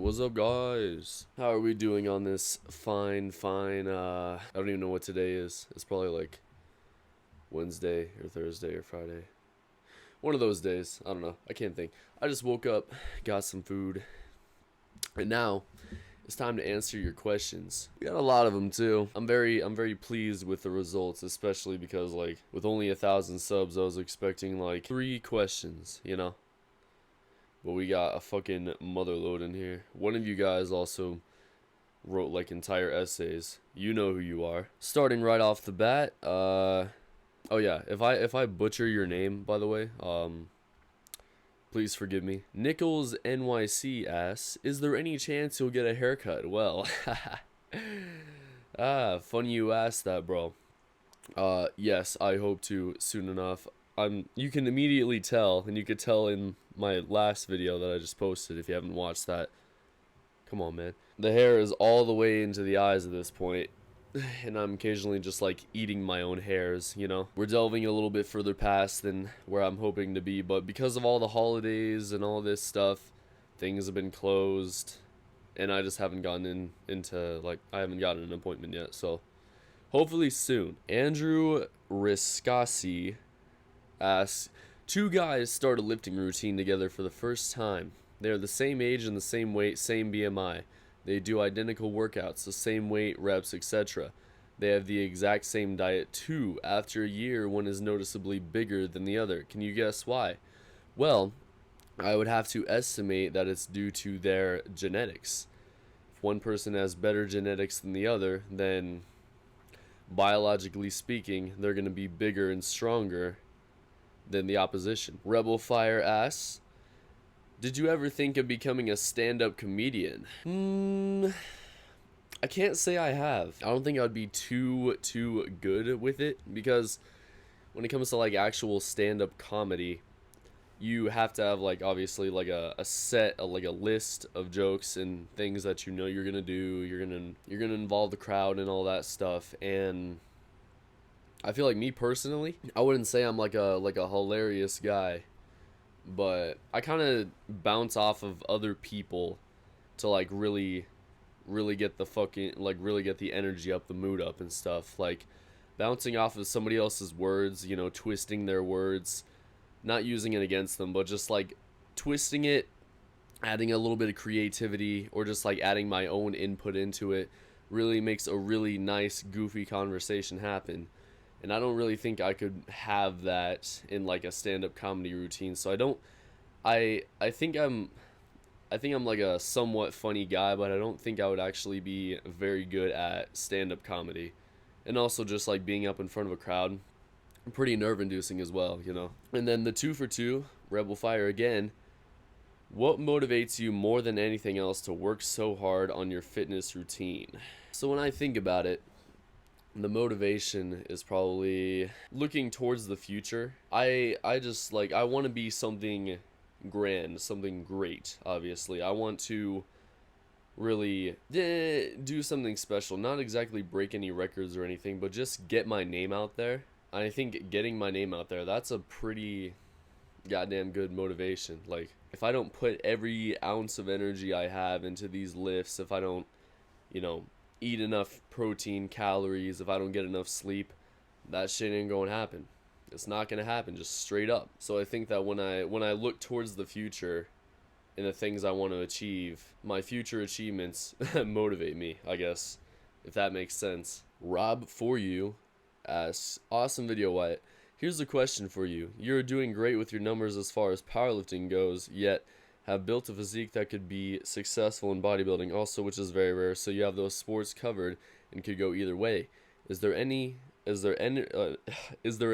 What's up, guys? How are we doing on this fine, I don't even know what today is. It's probably like Wednesday or Thursday or Friday. One of those days. I don't know. I can't think. I just woke up, got some food, and now it's time to answer your questions. We got a lot of them too. I'm very pleased with the results, especially because like with only 1,000 subs, I was expecting like 3 questions, you know. But we got a fucking motherload in here. One of you guys also wrote like entire essays. You know who you are. Starting right off the bat, oh yeah, if I butcher your name, by the way, please forgive me. Nichols NYC asks, is there any chance you'll get a haircut? Well, funny you asked that, bro. Yes, I hope to soon enough. You can immediately tell, and you could tell in my last video that I just posted if you haven't watched that. Come on, man. The hair is all the way into the eyes at this point, and I'm occasionally just like eating my own hairs, you know. We're delving a little bit further past than where I'm hoping to be, but because of all the holidays and all this stuff, things have been closed, and I just haven't gotten into like, I haven't gotten an appointment yet, so hopefully soon. Andrew Riscasi asks, 2 guys start a lifting routine together for the first time. They are the same age and the same weight, same BMI. They do identical workouts, the same weight, reps, etc. They have the exact same diet too. After a year, one is noticeably bigger than the other. Can you guess why? Well, I would have to estimate that it's due to their genetics. If one person has better genetics than the other, then biologically speaking, they're going to be bigger and stronger than the opposition. Rebel Fire asks, did you ever think of becoming a stand-up comedian? I can't say I have. I don't think I would be too good with it, because when it comes to like actual stand-up comedy, you have to have like obviously like a set, like a list of jokes and things that you know you're gonna do. You're gonna involve the crowd and all that stuff, and I feel like me personally, I wouldn't say I'm like a hilarious guy, but I kind of bounce off of other people to like really get the fucking really get the energy up, the mood up and stuff. Like bouncing off of somebody else's words, you know, twisting their words, not using it against them, but just like twisting it, adding a little bit of creativity, or just like adding my own input into it really makes a really nice goofy conversation happen. And I don't really think I could have that in like a stand-up comedy routine. So I think I'm like a somewhat funny guy, but I don't think I would actually be very good at stand-up comedy. And also just like being up in front of a crowd, pretty nerve-inducing as well, you know. And then the 2 for 2, Rebel Fire again. What motivates you more than anything else to work so hard on your fitness routine? So when I think about it, the motivation is probably looking towards the future. I just like, I want to be something grand, something great, obviously. I want to really do something special, not exactly break any records or anything, but just get my name out there. I think getting my name out there, that's a pretty goddamn good motivation. Like, if I don't put every ounce of energy I have into these lifts, if I don't, you know, eat enough protein, calories, if I don't get enough sleep, that shit ain't gonna happen. It's not gonna happen, just straight up. So I think that when I look towards the future and the things I want to achieve, my future achievements motivate me, I guess, if that makes sense. Rob For You asks, awesome video, Wyatt. Here's a question for you. You're doing great with your numbers as far as powerlifting goes, yet have built a physique that could be successful in bodybuilding also, which is very rare, so you have those sports covered and could go either way. Is there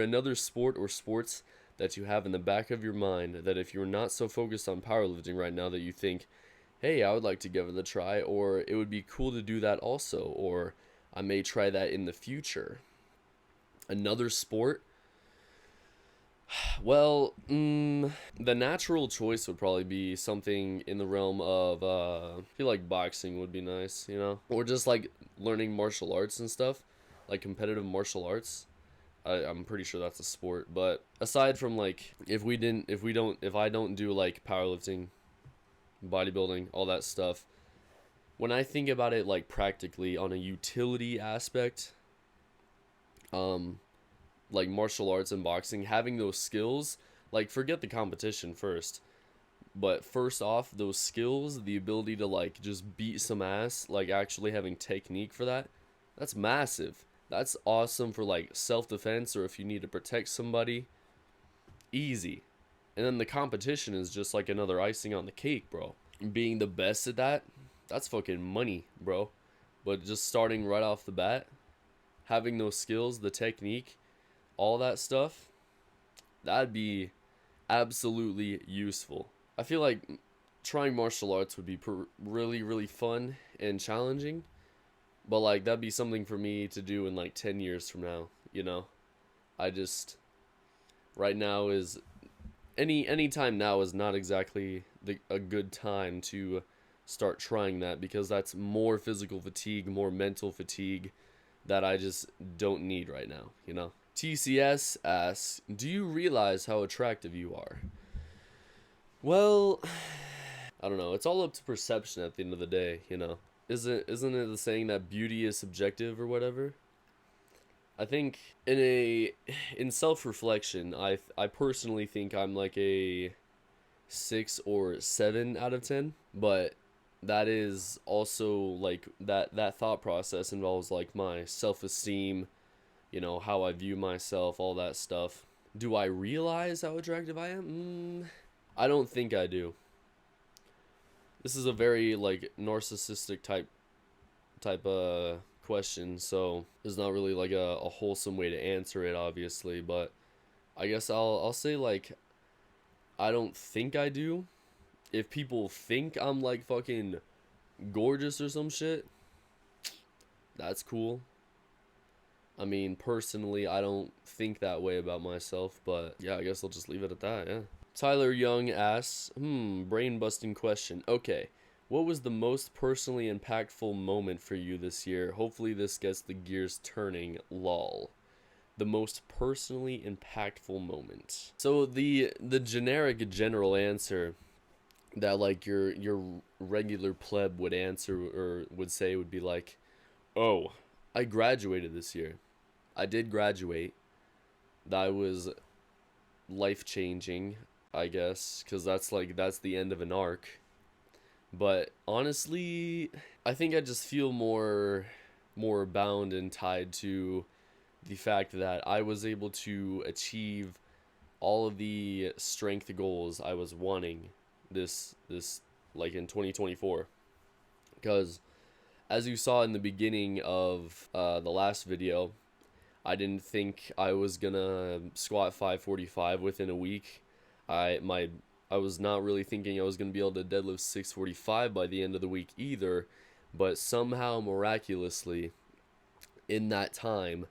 another sport or sports that you have in the back of your mind that if you're not so focused on powerlifting right now that you think, hey, I would like to give it a try, or it would be cool to do that also, or I may try that in the future? Another sport? Well, the natural choice would probably be something in the realm of, I feel like boxing would be nice, you know? Or just like learning martial arts and stuff, like competitive martial arts. I'm pretty sure that's a sport. But aside from like, if I don't do like powerlifting, bodybuilding, all that stuff, when I think about it like practically on a utility aspect, like martial arts and boxing, having those skills, like forget the competition first, but first off, those skills, the ability to like just beat some ass, like actually having technique for that, that's massive. That's awesome for like self-defense or if you need to protect somebody. Easy. And then the competition is just like another icing on the cake, bro. Being the best at that, that's fucking money, bro. But just starting right off the bat, having those skills, the technique, all that stuff, that'd be absolutely useful. I feel like trying martial arts would be really, really fun and challenging. But like that'd be something for me to do in like 10 years from now, you know? I just right now is any time now is not exactly a good time to start trying that, because that's more physical fatigue, more mental fatigue that I just don't need right now, you know? TCS asks, do you realize how attractive you are? Well, I don't know. It's all up to perception at the end of the day, you know? Isn't it the saying that beauty is subjective or whatever? I think in self-reflection, I personally think I'm like a 6 or 7 out of 10, but that is also like that thought process involves like my self-esteem, you know, how I view myself, all that stuff. Do I realize how attractive I am? I don't think I do. This is a very like narcissistic type question, so there's not really like a wholesome way to answer it, obviously, but I guess I'll say like I don't think I do. If people think I'm like fucking gorgeous or some shit, that's cool. I mean, personally, I don't think that way about myself, but yeah, I guess I'll just leave it at that, yeah. Tyler Young asks, brain busting question. Okay, what was the most personally impactful moment for you this year? Hopefully this gets the gears turning, lol. The most personally impactful moment. So the generic general answer that like your regular pleb would answer or would say would be like, oh, I graduated this year. I did graduate. That was life-changing, I guess, because that's the end of an arc. But honestly, I think I just feel more bound and tied to the fact that I was able to achieve all of the strength goals I was wanting this like in 2024. Because as you saw in the beginning of the last video, I didn't think I was gonna squat 545 within a week. I was not really thinking I was gonna be able to deadlift 645 by the end of the week either, but somehow miraculously in that time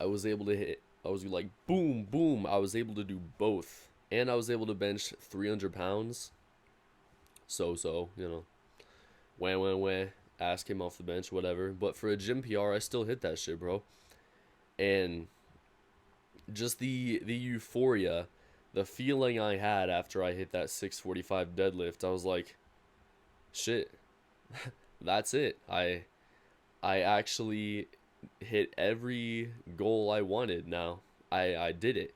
I was able to hit, I was like boom boom, I was able to do both, and I was able to bench 300 pounds. So you know, wah, ass came off the bench, whatever. But for a gym PR, I still hit that shit, bro. And just the euphoria, the feeling I had after I hit that 645 deadlift, I was like, shit, that's it. I actually hit every goal I wanted now. I did it.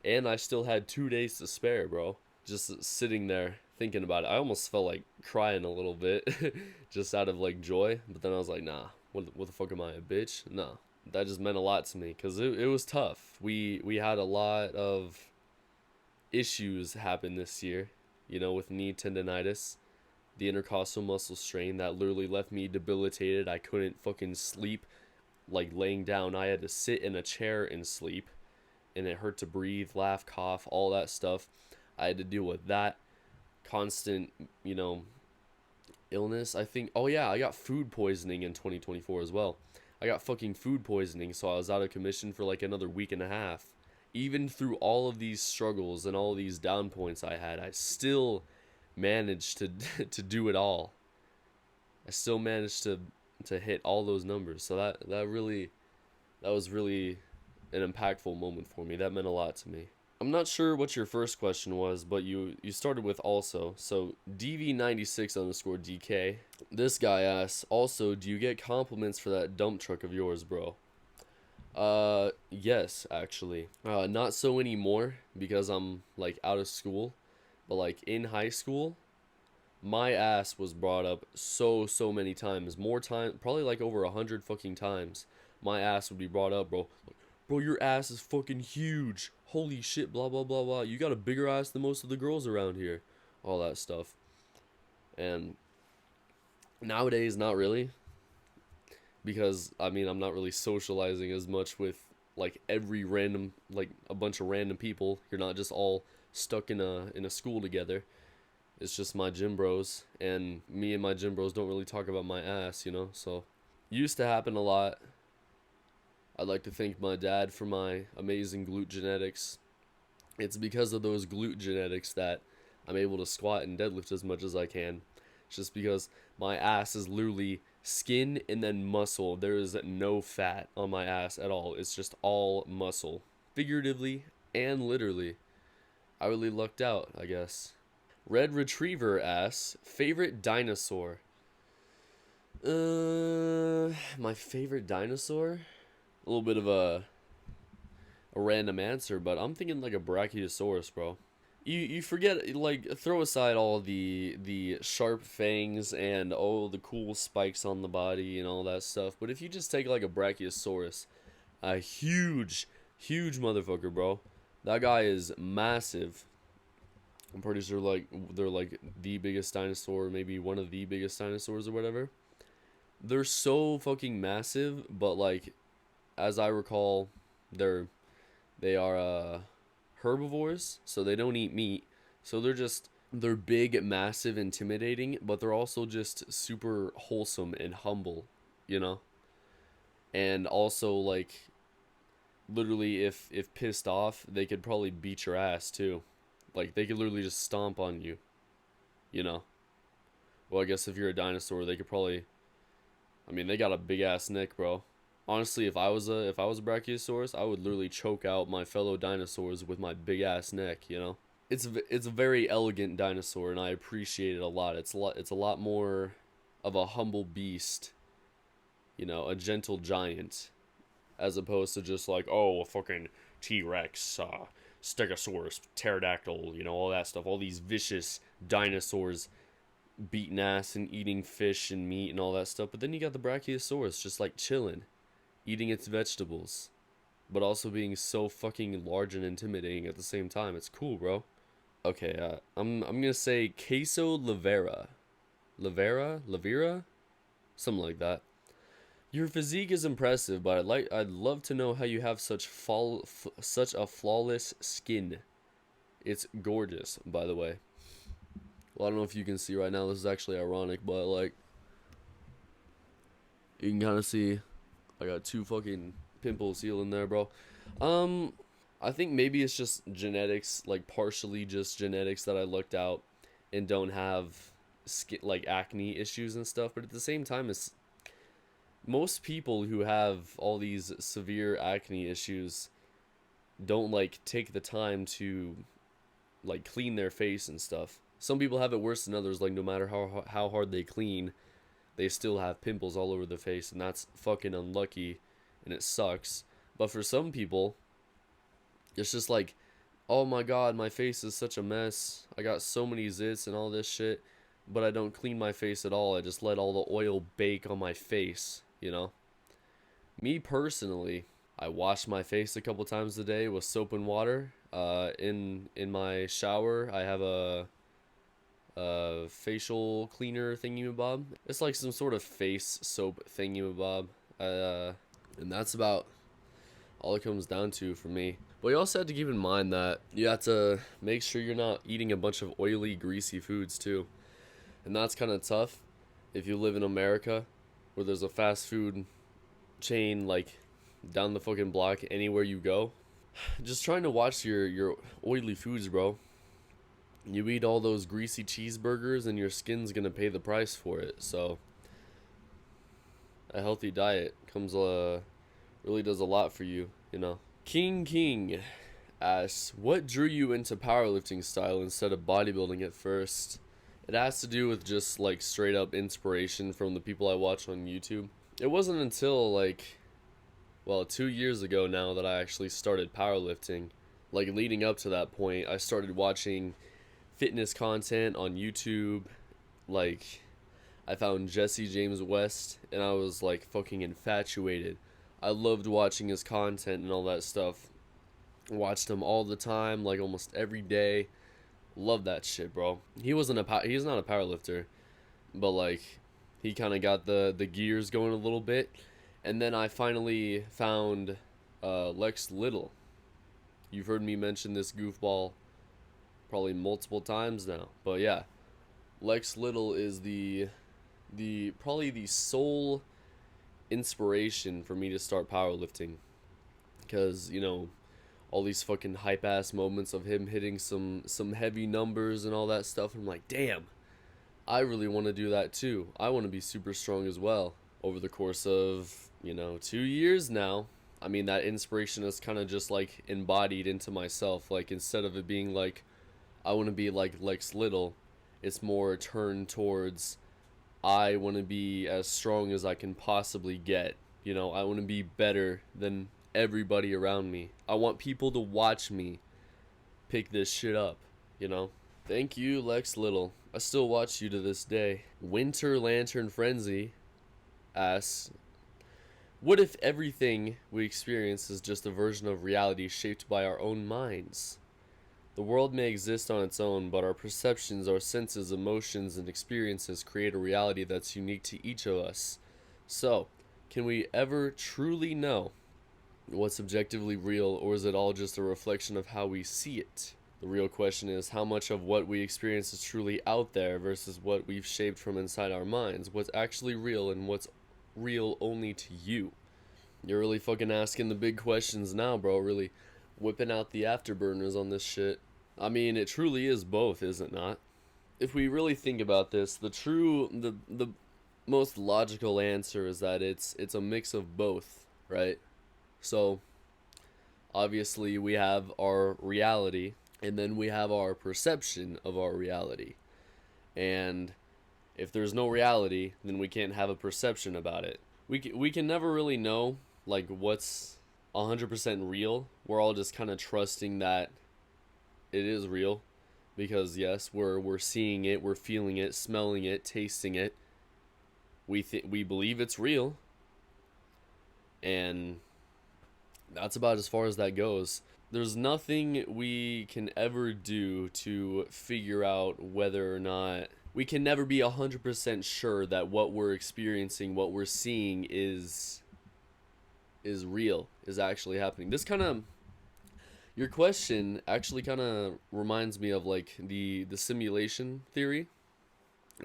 And I still had 2 days to spare, bro. Just sitting there thinking about it. I almost felt like crying a little bit just out of like joy. But then I was like, nah, what the fuck am I, a bitch? No. That just meant a lot to me because it was tough. We had a lot of issues happen this year, you know, with knee tendonitis, the intercostal muscle strain that literally left me debilitated. I couldn't fucking sleep like laying down. I had to sit in a chair and sleep, and it hurt to breathe, laugh, cough, all that stuff. I had to deal with that constant, you know, illness. I think, oh yeah, I got food poisoning in 2024 as well. I got fucking food poisoning, so I was out of commission for like another week and a half. Even through all of these struggles and all of these down points I had, I still managed to to do it all. I still managed to hit all those numbers. So that was really an impactful moment for me. That meant a lot to me. I'm not sure what your first question was, but you started with also. So DV96 underscore DK. This guy asks, also, do you get compliments for that dump truck of yours, bro? Yes, actually. Not so anymore because I'm like out of school, but like in high school, my ass was brought up so many times. More time, probably like over 100 fucking times. My ass would be brought up, bro. Like, bro, your ass is fucking huge. Holy shit, blah blah blah blah. You got a bigger ass than most of the girls around here. All that stuff. And nowadays, not really, because I mean, I'm not really socializing as much with like every random, like a bunch of random people. You're not just all stuck in a school together. It's just my gym bros, and me and my gym bros don't really talk about my ass, you know? So, used to happen a lot. I'd like to thank my dad for my amazing glute genetics. It's because of those glute genetics that I'm able to squat and deadlift as much as I can. It's just because my ass is literally skin and then muscle. There is no fat on my ass at all. It's just all muscle, figuratively and literally. I really lucked out, I guess. Red Retriever asks, favorite dinosaur? My favorite dinosaur? A little bit of a random answer, but I'm thinking like a Brachiosaurus, bro. You forget, like, throw aside all the sharp fangs and all the cool spikes on the body and all that stuff, but if you just take like a Brachiosaurus, a huge motherfucker, bro. That guy is massive. I'm pretty sure like they're like the biggest dinosaur, maybe one of the biggest dinosaurs or whatever. They're so fucking massive, but like as I recall, they are herbivores, so they don't eat meat. So they're big, massive, intimidating, but they're also just super wholesome and humble, you know? And also like literally if pissed off, they could probably beat your ass too. Like, they could literally just stomp on you, you know? Well, I guess if you're a dinosaur, they could probably... I mean, they got a big-ass neck, bro. Honestly, if I was a Brachiosaurus, I would literally choke out my fellow dinosaurs with my big-ass neck, you know? It's a very elegant dinosaur, and I appreciate it a lot. It's a lot more of a humble beast, you know, a gentle giant, as opposed to just like, oh, a fucking T-Rex, Stegosaurus, pterodactyl, you know, all that stuff. All these vicious dinosaurs beating ass and eating fish and meat and all that stuff. But then you got the Brachiosaurus just like chilling, eating its vegetables, but also being so fucking large and intimidating at the same time. It's cool, bro. Okay, I'm gonna say Queso Lavera, something like that. Your physique is impressive, but I'd love to know how you have such a flawless skin. It's gorgeous, by the way. Well, I don't know if you can see right now. This is actually ironic, but like you can kind of see I got two fucking pimples healing there, bro. I think maybe it's just genetics, like partially just genetics that I looked out and don't have skin like acne issues and stuff, but at the same time it's most people who have all these severe acne issues don't like take the time to like clean their face and stuff. Some people have it worse than others, like no matter how hard they clean, they still have pimples all over their face, and that's fucking unlucky and it sucks. But for some people, it's just like, oh my god, my face is such a mess. I got so many zits and all this shit, but I don't clean my face at all. I just let all the oil bake on my face, you know? Me personally, I wash my face a couple times a day with soap and water. In my shower, I have a facial cleaner thingy-mabob. It's like some sort of face soap thingy-mabob. And that's about all it comes down to for me. But you also have to keep in mind that you have to make sure you're not eating a bunch of oily, greasy foods too. And that's kind of tough if you live in America, where there's a fast food chain like down the fucking block anywhere you go. Just trying to watch your oily foods, bro. You eat all those greasy cheeseburgers and your skin's gonna pay the price for it. So a healthy diet comes really does a lot for you, you know. King asks, what drew you into powerlifting style instead of bodybuilding at first? It has to do with just like straight up inspiration from the people I watch on YouTube. It wasn't until like, well, 2 years ago now that I actually started powerlifting. Like leading up to that point, I started watching fitness content on YouTube. Like, I found Jesse James West and I was like fucking infatuated. I loved watching his content and all that stuff. Watched him all the time, like almost every day. Love that shit, bro. He's not a power lifter, but like he kind of got the gears going a little bit. And then I finally found Lex Little. You've heard me mention this goofball probably multiple times now, but yeah, Lex Little is the probably the sole inspiration for me to start powerlifting, because you know, all these fucking hype ass moments of him hitting some heavy numbers and all that stuff. I'm like, damn, I really want to do that too. I want to be super strong as well. Over the course of, 2 years now, I mean, that inspiration is kind of just like embodied into myself. Like, instead of it being like, I want to be like Lex Little, it's more turned towards, I want to be as strong as I can possibly get. I want to be better than everybody around me. I want people to watch me pick this shit up, Thank you, Lex Little. I still watch you to this day. Winter Lantern Frenzy asks, what if everything we experience is just a version of reality shaped by our own minds? The world may exist on its own, but our perceptions, our senses, emotions, and experiences create a reality that's unique to each of us. So, can we ever truly know what's objectively real, or is it all just a reflection of how we see it? The real question is how much of what we experience is truly out there versus what we've shaped from inside our minds. What's actually real and what's real only to you? You're really fucking asking the big questions now, bro. Really whipping out the afterburners on this shit. I mean, it truly is both, is it not? If we really think about this, the most logical answer is that it's a mix of both, right? So, obviously we have our reality, and then we have our perception of our reality. And if there's no reality, then we can't have a perception about it. We can never really know like what's 100% real. We're all just kind of trusting that it is real, because yes, we're seeing it, we're feeling it, smelling it, tasting it. We believe it's real, and that's about as far as that goes. There's nothing we can ever do to figure out whether or not, we can never be 100% sure that what we're experiencing, what we're seeing is real, is actually happening. Your question actually kind of reminds me of like the simulation theory,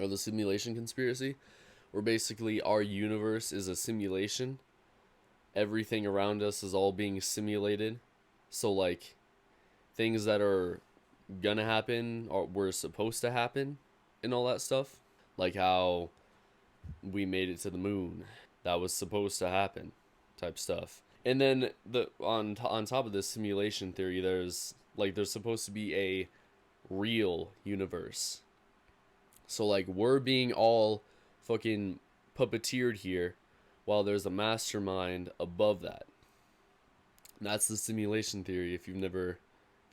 or the simulation conspiracy, where basically our universe is a simulation. Everything around us is all being simulated. So like things that are gonna happen or were supposed to happen and all that stuff. Like how we made it to the moon. That was supposed to happen type stuff. And then on top of this simulation theory, there's supposed to be a real universe. So like we're being all fucking puppeteered here, while there's a mastermind above that. And that's the simulation theory. If you've never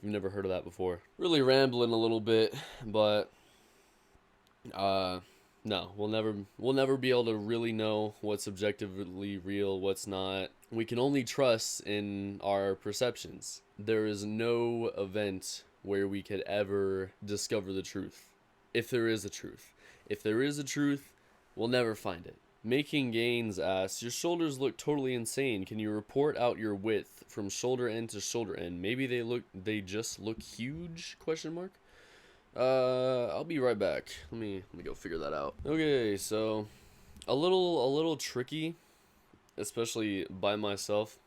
heard of that before, really rambling a little bit, but no, we'll never be able to really know what's objectively real, what's not. We can only trust in our perceptions. There is no event where we could ever discover the truth, if there is a truth. If there is a truth, we'll never find it. Making Gains asks, your shoulders look totally insane. Can you report out your width from shoulder end to shoulder end? Maybe they just look huge? ? I'll be right back. Let me go figure that out. Okay, so a little tricky, especially by myself.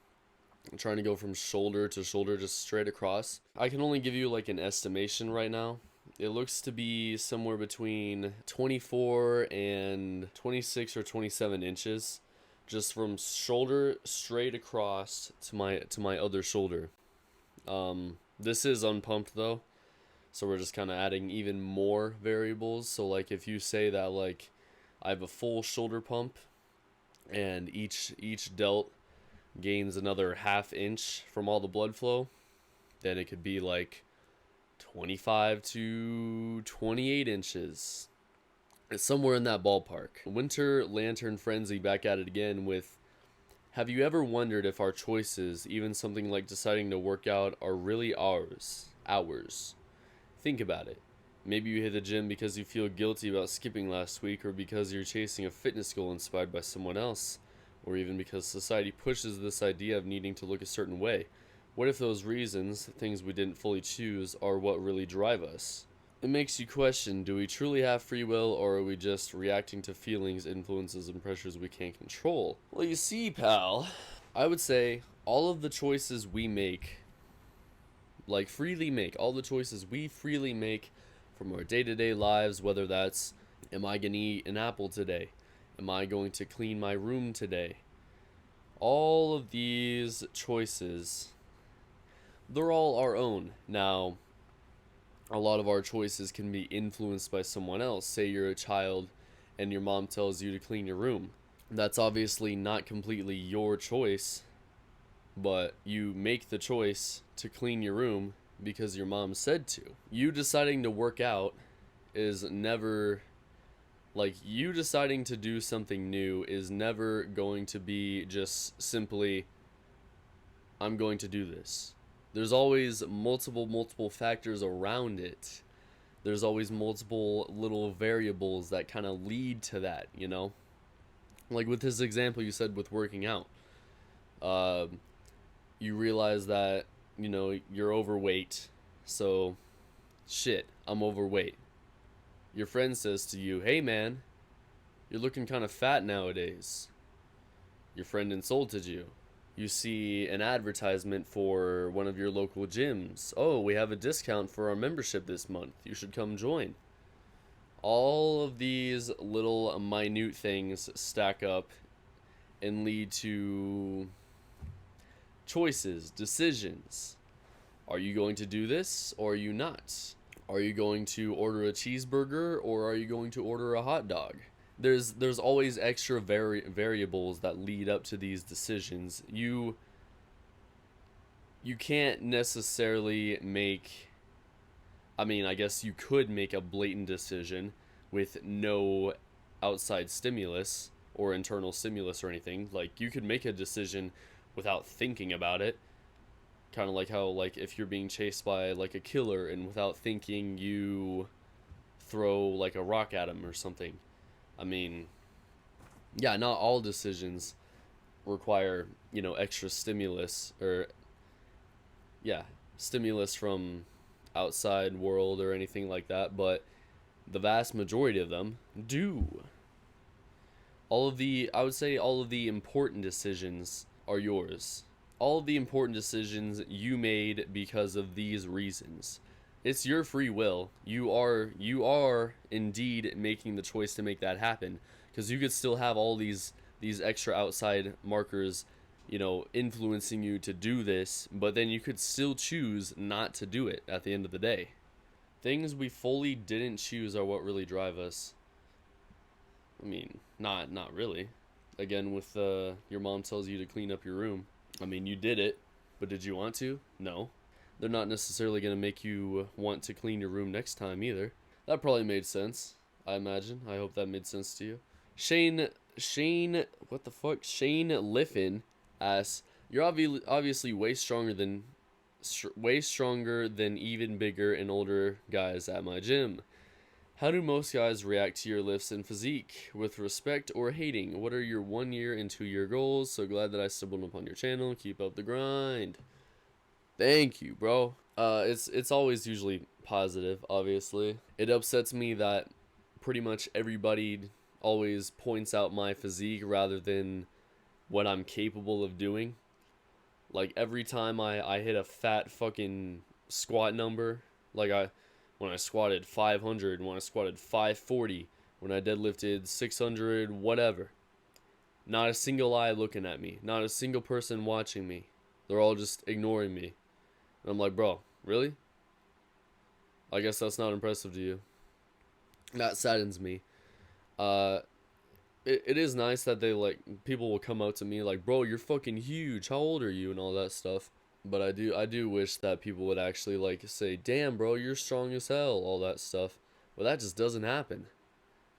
I'm trying to go from shoulder to shoulder, just straight across. I can only give you like an estimation right now. It looks to be somewhere between 24 and 26 or 27 inches, just from shoulder straight across to my other shoulder. This is unpumped though, so we're just kind of adding even more variables. So like if you say that like I have a full shoulder pump and each delt gains another half inch from all the blood flow, then it could be like 25 to 28 inches. It's somewhere in that ballpark. Winter Lantern Frenzy back at it again with, have you ever wondered if our choices, even something like deciding to work out, are really ours? Ours. Think about it. Maybe you hit the gym because you feel guilty about skipping last week, or because you're chasing a fitness goal inspired by someone else, or even because society pushes this idea of needing to look a certain way. What if those reasons, things we didn't fully choose, are what really drive us? It makes you question, do we truly have free will, or are we just reacting to feelings, influences, and pressures we can't control? Well, you see, pal, I would say all of the choices we make, like freely make, all the choices we freely make from our day-to-day lives, whether that's, am I going to eat an apple today? Am I going to clean my room today? All of these choices, they're all our own. Now, a lot of our choices can be influenced by someone else. Say you're a child and your mom tells you to clean your room. That's obviously not completely your choice, but you make the choice to clean your room because your mom said to. You deciding to work out is never, like, you deciding to do something new is never going to be just simply, I'm going to do this. There's always multiple factors around it. There's always multiple little variables that kind of lead to that, you know? Like with this example you said with working out. You realize that, you know, you're overweight. So, shit, I'm overweight. Your friend says to you, hey man, you're looking kind of fat nowadays. Your friend insulted you. You see an advertisement for one of your local gyms. Oh, we have a discount for our membership this month. You should come join. All of these little minute things stack up and lead to choices, decisions. Are you going to do this or are you not? Are you going to order a cheeseburger or are you going to order a hot dog? There's always extra variables that lead up to these decisions. You can't necessarily make, I mean, I guess you could make a blatant decision with no outside stimulus or internal stimulus or anything. Like, you could make a decision without thinking about it. Kind of like how, like, if you're being chased by, like, a killer and without thinking you throw, like, a rock at him or something. I mean, yeah, not all decisions require, you know, extra stimulus or, yeah, stimulus from outside world or anything like that, but the vast majority of them do. I would say all of the important decisions are yours. All of the important decisions you made because of these reasons. It's your free will. You are indeed making the choice to make that happen, because you could still have all these extra outside markers, you know, influencing you to do this, but then you could still choose not to do it at the end of the day. Things we fully didn't choose are what really drive us. I mean, not really. Again, with your mom tells you to clean up your room. I mean, you did it, but did you want to? No. They're not necessarily going to make you want to clean your room next time either. That probably made sense, I imagine. I hope that made sense to you. Shane, what the fuck? Shane Liffin asks, you're obviously way stronger than even bigger and older guys at my gym. How do most guys react to your lifts and physique? With respect or hating? What are your 1 year and 2 year goals? So glad that I stumbled upon your channel. Keep up the grind. Thank you, bro. It's always usually positive, obviously. It upsets me that pretty much everybody always points out my physique rather than what I'm capable of doing. Like, every time I hit a fat fucking squat number, like when I squatted 500, when I squatted 540, when I deadlifted 600, whatever. Not a single eye looking at me. Not a single person watching me. They're all just ignoring me. And I'm like, bro, Really? I guess that's not impressive to you. That saddens me. Uh, it is nice that they like people will come up to me like, bro, you're fucking huge. How old are you and all that stuff. But I do wish that people would actually like say, damn, bro, you're strong as hell, all that stuff. But that just doesn't happen.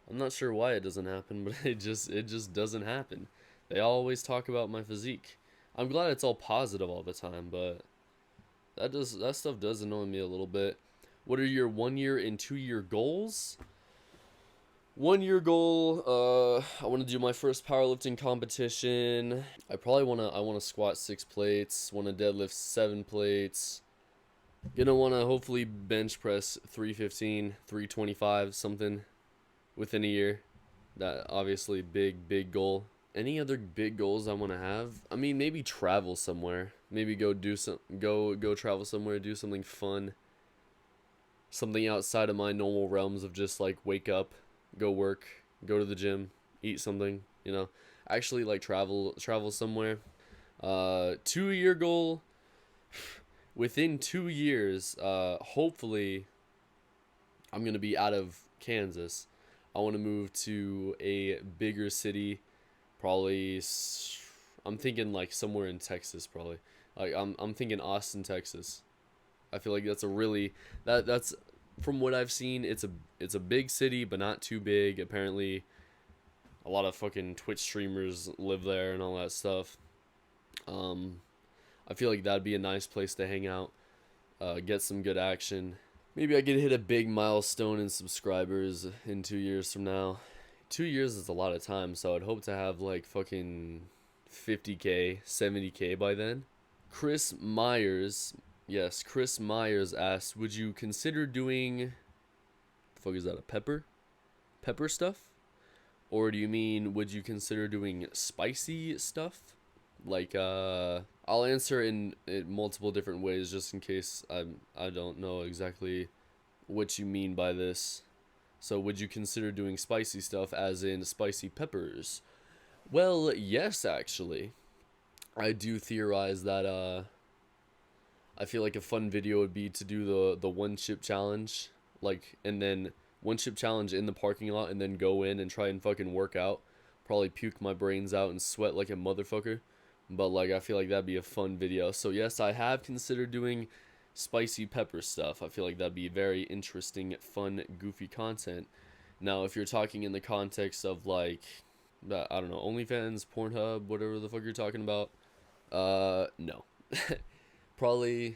I'm not sure why it doesn't happen, but it just doesn't happen. They always talk about my physique. I'm glad it's all positive all the time, but that stuff does annoy me a little bit. What are your 1 year and 2 year goals? 1 year goal, I want to do my first powerlifting competition. I wanna squat 6 plates, wanna deadlift 7 plates. Gonna wanna hopefully bench press 315, 325, something within a year. That obviously big goal. Any other big goals I want to have? I mean, maybe travel somewhere. Maybe go travel somewhere, do something fun. Something outside of my normal realms of just like wake up, go work, go to the gym, eat something, Actually like travel somewhere. 2 year goal. Within 2 years, hopefully I'm going to be out of Kansas. I want to move to a bigger city, probably. I'm thinking like somewhere in Texas, probably. Like I'm thinking Austin, Texas. I feel like that's a really that's from what I've seen. It's a big city, but not too big. Apparently, a lot of fucking Twitch streamers live there and all that stuff. I feel like that'd be a nice place to hang out, get some good action. Maybe I could hit a big milestone in subscribers in 2 years from now. 2 years is a lot of time, so I'd hope to have like fucking 50K, 70K by then. Chris Myers, yes, Chris Myers asked, would you consider doing, the fuck is that, a pepper stuff? Or do you mean, would you consider doing spicy stuff? Like, I'll answer in multiple different ways just in case I don't know exactly what you mean by this. So would you consider doing spicy stuff as in spicy peppers? Well, yes, actually. I do theorize that I feel like a fun video would be to do the one chip challenge, like, and then one chip challenge in the parking lot and then go in and try and fucking work out. Probably puke my brains out and sweat like a motherfucker. But like I feel like that'd be a fun video. So yes, I have considered doing spicy pepper stuff. I feel like that'd be very interesting, fun, goofy content. Now, if you're talking in the context of like, I don't know, OnlyFans, Pornhub, whatever the fuck you're talking about, no. probably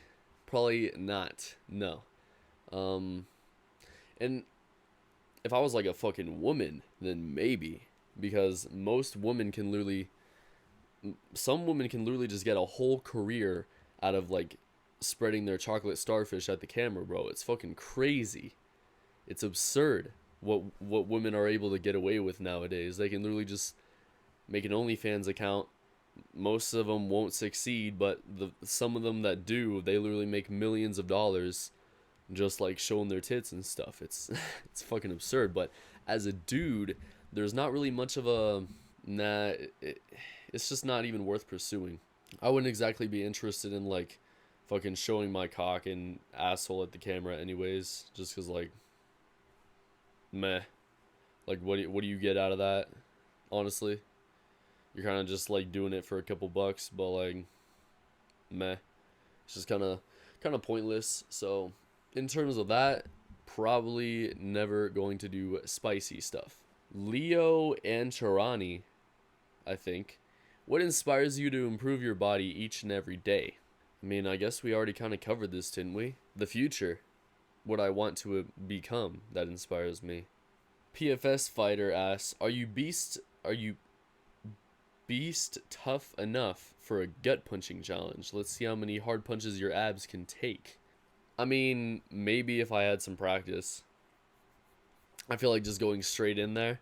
not. No. And if I was like a fucking woman, then maybe, because some women can literally just get a whole career out of like spreading their chocolate starfish at the camera, bro. It's fucking crazy. It's absurd what women are able to get away with nowadays. They can literally just make an OnlyFans account. Most of them won't succeed, but some of them that do, they literally make millions of dollars just like showing their tits and stuff. It's it's fucking absurd. But as a dude, there's not really much of a it's just not even worth pursuing. I wouldn't exactly be interested in like fucking showing my cock and asshole at the camera anyways, just cuz like meh. Like what do you get out of that? Honestly, you're kind of just like doing it for a couple bucks, but like meh. It's just kind of pointless. So, in terms of that, probably never going to do spicy stuff. Leo Ancharani, I think. What inspires you to improve your body each and every day? I mean, I guess we already kind of covered this, didn't we? The future. What I want to become, that inspires me. PFS Fighter asks, Are you beast tough enough for a gut punching challenge? Let's see how many hard punches your abs can take. I mean, maybe if I had some practice. I feel like just going straight in there,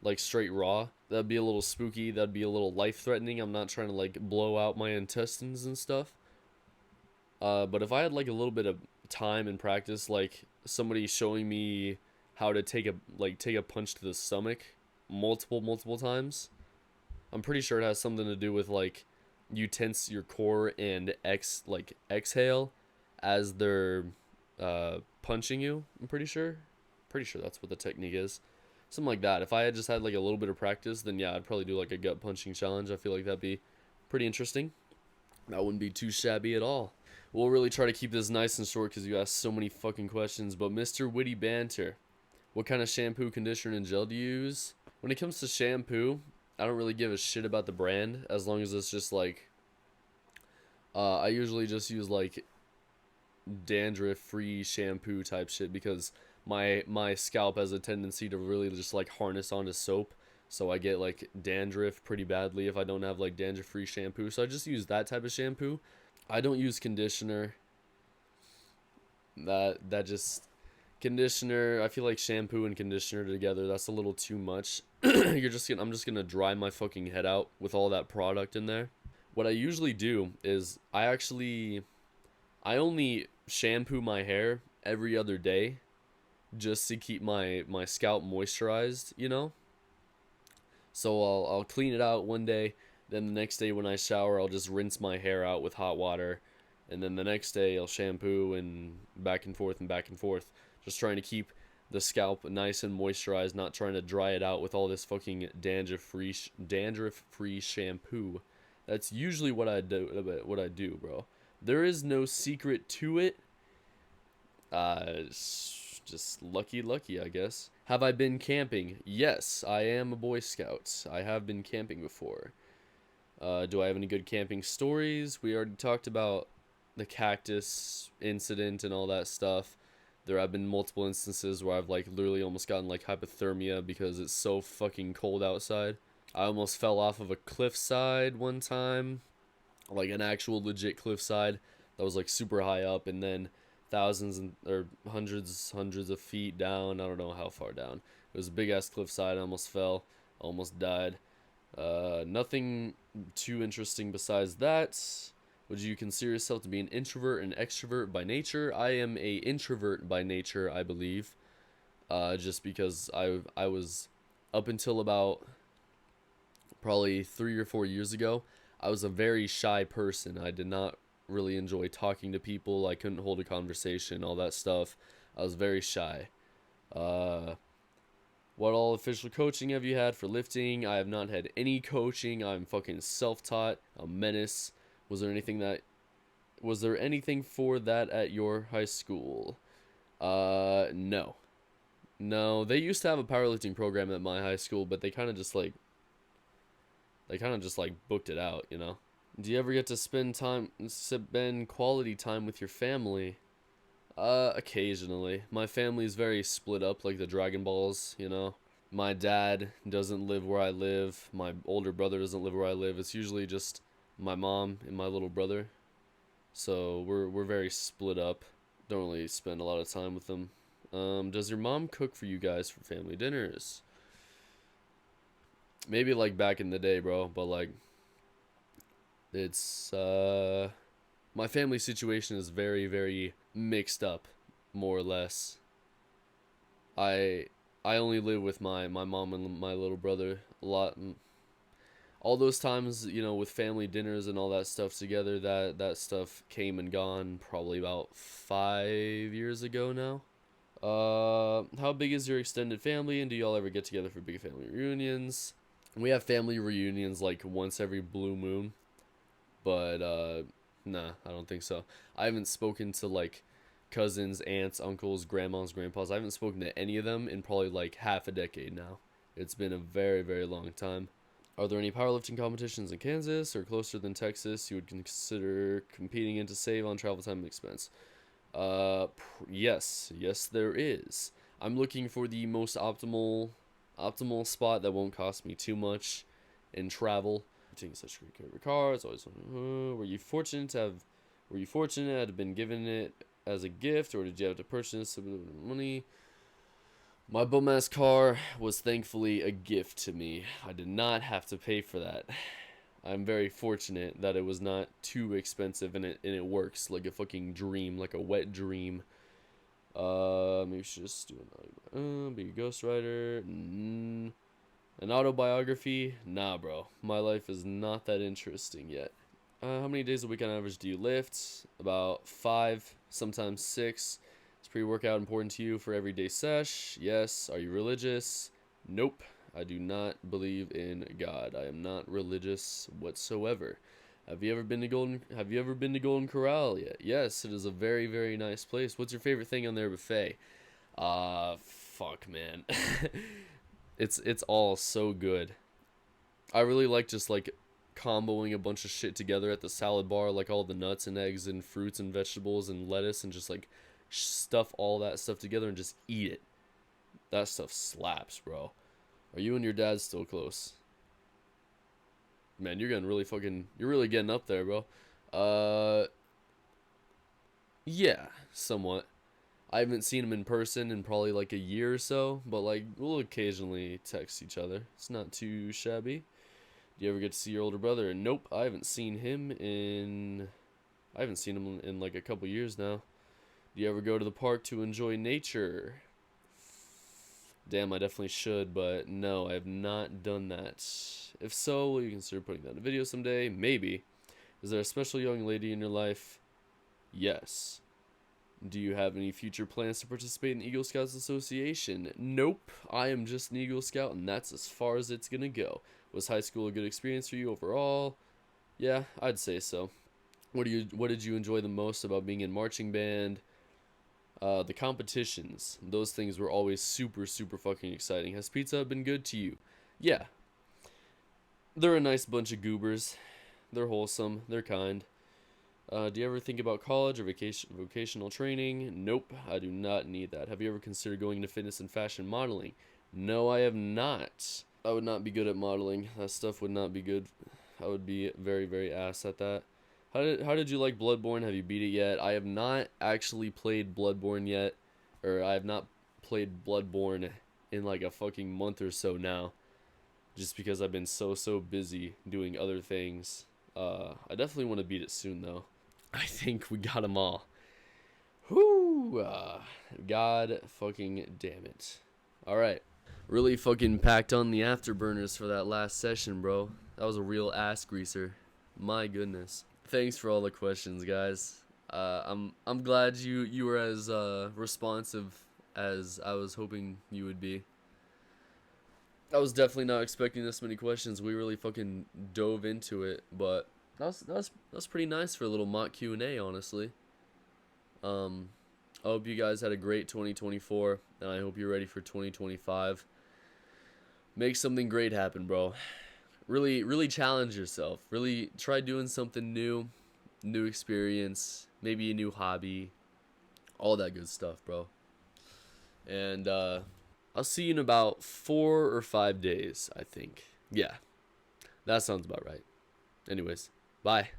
like straight raw, that'd be a little spooky. That'd be a little life-threatening. I'm not trying to like blow out my intestines and stuff. But if I had like a little bit of time and practice, like somebody showing me how to take a punch to the stomach multiple times, I'm pretty sure it has something to do with like you tense your core and exhale as they're punching you. I'm pretty sure. Pretty sure that's what the technique is. Something like that. If I had just had like a little bit of practice, then yeah, I'd probably do like a gut punching challenge. I feel like that'd be pretty interesting. That wouldn't be too shabby at all. We'll really try to keep this nice and short because you asked so many fucking questions. But Mr. Witty Banter, what kind of shampoo, conditioner, and gel do you use? When it comes to shampoo, I don't really give a shit about the brand as long as it's just like I usually just use like dandruff free shampoo type shit because my scalp has a tendency to really just like harness onto soap, so I get like dandruff pretty badly if I don't have like dandruff free shampoo, so I just use that type of shampoo. I don't use conditioner. That just conditioner, I feel like shampoo and conditioner together, that's a little too much. I'm just gonna dry my fucking head out with all that product in there. What I usually do is I only shampoo my hair every other day just to keep my scalp moisturized, you know? So I'll clean it out one day, then the next day when I shower, I'll just rinse my hair out with hot water, and then the next day I'll shampoo and back and forth and back and forth, just trying to keep the scalp nice and moisturized, not trying to dry it out with all this fucking dandruff-free shampoo. That's usually what I do, bro. There is no secret to it. Just lucky, I guess. Have I been camping? Yes, I am a Boy Scout. I have been camping before. Do I have any good camping stories? We already talked about the cactus incident and all that stuff. There have been multiple instances where I've like literally almost gotten like hypothermia because it's so fucking cold outside. I almost fell off of a cliffside one time, like an actual legit cliffside that was like super high up, and then or hundreds of feet down. I don't know how far down. It was a big ass cliffside. I almost fell, almost died. Nothing too interesting besides that. Would you consider yourself to be an introvert and extrovert by nature? I am a introvert by nature, I believe. Just because I was up until about probably 3 or 4 years ago, I was a very shy person. I did not really enjoy talking to people. I couldn't hold a conversation, all that stuff. I was very shy. What all official coaching have you had for lifting? I have not had any coaching. I'm fucking self-taught. A menace. Was there anything for that at your high school? No. No, they used to have a powerlifting program at my high school, but they kind of just like booked it out, you know? Do you ever get to spend quality time with your family? Occasionally. My family's very split up, like the Dragon Balls, you know? My dad doesn't live where I live. My older brother doesn't live where I live. It's usually just my mom and my little brother. So we're very split up. Don't really spend a lot of time with them. Does your mom cook for you guys for family dinners? Maybe like back in the day, bro, but like it's my family situation is very, very mixed up, more or less. I I only live with my mom and my little brother a lot. All those times, you know, with family dinners and all that stuff together, that stuff came and gone probably about 5 years ago now. How big is your extended family, and do y'all ever get together for big family reunions? We have family reunions like once every blue moon, but nah, I don't think so. I haven't spoken to like cousins, aunts, uncles, grandmas, grandpas. I haven't spoken to any of them in probably like half a decade now. It's been a very, very long time. Are there any powerlifting competitions in Kansas or closer than Texas you would consider competing in to save on travel time and expense? Yes, there is. I'm looking for the most optimal spot that won't cost me too much in travel. Taking such great care of your car. It's always were you fortunate to have been given it as a gift, or did you have to purchase it with money? My bum ass car was thankfully a gift to me. I did not have to pay for that. I'm very fortunate that it was not too expensive, and it works like a fucking dream, like a wet dream. Maybe we should just do be a ghostwriter. An autobiography? Nah, bro. My life is not that interesting yet. How many days a week on average do you lift? About 5, sometimes 6. Is pre-workout important to you for everyday sesh? Yes. Are you religious? Nope. I do not believe in God. I am not religious whatsoever. Have you ever been to Golden Corral yet? Yes, it is a very, very nice place. What's your favorite thing on their buffet? Fuck, man. It's all so good. I really like just like comboing a bunch of shit together at the salad bar, like all the nuts and eggs and fruits and vegetables and lettuce, and just like stuff all that stuff together and just eat it. That stuff slaps, bro. Are you and your dad still close? Man, you're really getting up there, bro. Yeah, somewhat. I haven't seen him in person in probably like a year or so, but like we'll occasionally text each other. It's not too shabby. Do you ever get to see your older brother? Nope, I haven't seen him in like a couple years now. Do you ever go to the park to enjoy nature? Damn, I definitely should, but no, I have not done that. If so, will you consider putting that in a video someday? Maybe. Is there a special young lady in your life? Yes. Do you have any future plans to participate in Eagle Scouts Association? Nope. I am just an Eagle Scout, and that's as far as it's gonna go. Was high school a good experience for you overall? Yeah, I'd say so. What did you enjoy the most about being in marching band? The competitions. Those things were always super, super fucking exciting. Has Pizza Hut been good to you? Yeah. They're a nice bunch of goobers. They're wholesome. They're kind. Do you ever think about college or vocational training? Nope, I do not need that. Have you ever considered going into fitness and fashion modeling? No, I have not. I would not be good at modeling. That stuff would not be good. I would be very, very ass at that. How did you like Bloodborne? Have you beat it yet? I have not actually played Bloodborne yet. Or I have not played Bloodborne in like a fucking month or so now. Just because I've been so busy doing other things. I definitely want to beat it soon though. I think we got them all. Whoo! God fucking damn it. Alright. Really fucking packed on the afterburners for that last session, bro. That was a real ass greaser. My goodness. Thanks for all the questions, guys. I'm glad you were as responsive as I was hoping you would be. I was definitely not expecting this many questions. We really fucking dove into it, but that's pretty nice for a little mock Q&A, honestly. I hope you guys had a great 2024, and I hope you're ready for 2025. Make something great happen, bro. Really challenge yourself. Really try doing something new experience, maybe a new hobby, all that good stuff, bro. And I'll see you in about 4 or 5 days, I think. Yeah, that sounds about right. Anyways, bye.